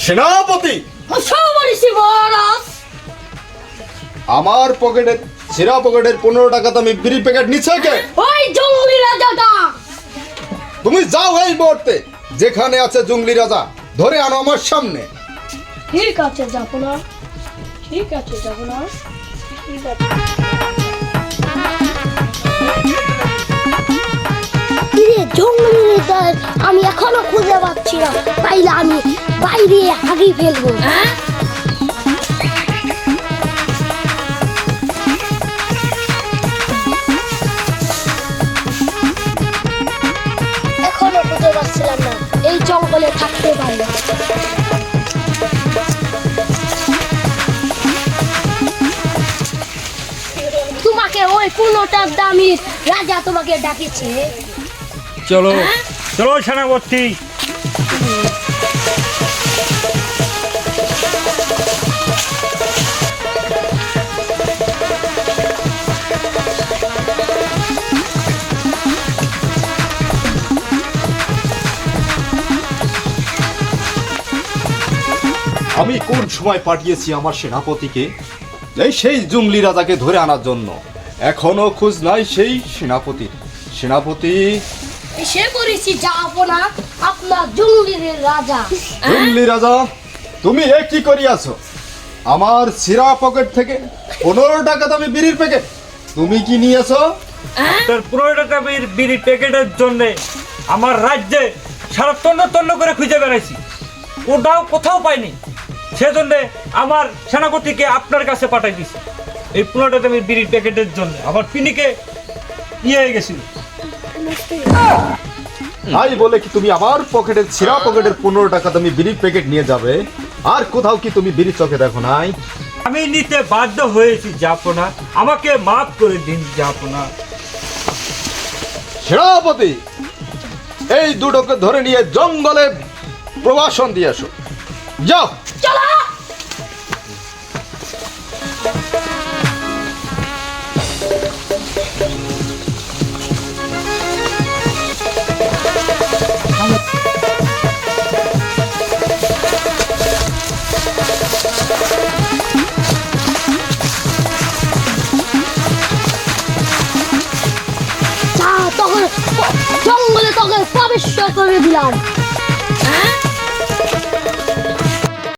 সেনাপতি, অসম্মানিত মহারাজ। আমার পকেটে ছেঁড়া পকেটের 15 টাকা দামি বিড়ি প্যাকেট নিচ্ছে কে? ওই জঙ্গলি রাজাটা। তুমি যাও এই মুহূর্তে, যেখানে আছে জঙ্গলি রাজা ধরে আনো আমার সামনে। ঠিক আছে, যাবো না। ঠিক আছে, যাবো না। ঠিক আছে। কিরে জঙ্গলি রাজা, আমি এখনো খুঁজে পাচ্ছি না। পাইলে আমি বাইরে আগেই ফেলবো। এখনো খুঁজে পাচ্ছিলাম না, এই জঙ্গলে থাকতে পারলে। তোমাকে ওই 15 দামি রাজা তোমাকে ডাকিছে। চলো চলো সেনাপতি। আমি কোন সময় পাঠিয়েছি আমার সেনাপতিকে এই সেই জঙ্গলি রাজাকে ধরে আনার জন্য? এখনো খোঁজ নাই সেই সেনাপতির। সেনাপতি, এসে করেছি যাবো না, আপনার জঙ্গলির রাজা। জঙ্গলি রাজা, তুমি এ কি করিয়াছো? আমার ছিঁড়া পকেট থেকে 15 টাকা দামি বিড়ির প্যাকেট তুমি কি নিয়েছো? তার 15 টাকা বিড়ি প্যাকেটের জন্য আমার রাজ্যে সারা তন্ন তন্ন করে খুঁজে বেড়াইছি, ওটাও কোথাও পাইনি। সেজন্য আমার সেনাপতিকে আপনার কাছে পাঠাই দিছি এই 15 টাকা বিড়ির প্যাকেটের জন্য। আমার পিনিকে ইয়ে হয়ে গেছিল। তাই বলে কি তুমি আমার পকেটের ছিঁড়া পকেটের 15 টাকা দামি বিড়ির প্যাকেট নিয়ে যাবে? আর কোথাও কি তুমি বিড়ি চোখে দেখো নাই? আমি নিতে বাধ্য হয়েছি জাপনা, আমাকে মাফ করে দিন জাপনা। সেনাপতি, এই দুটোকে ধরে নিয়ে জঙ্গলে প্রবাসন দিয়ে আসো। যাও। চলো। তখন জঙ্গলে তোকে প্রবেশ করে দিলাম।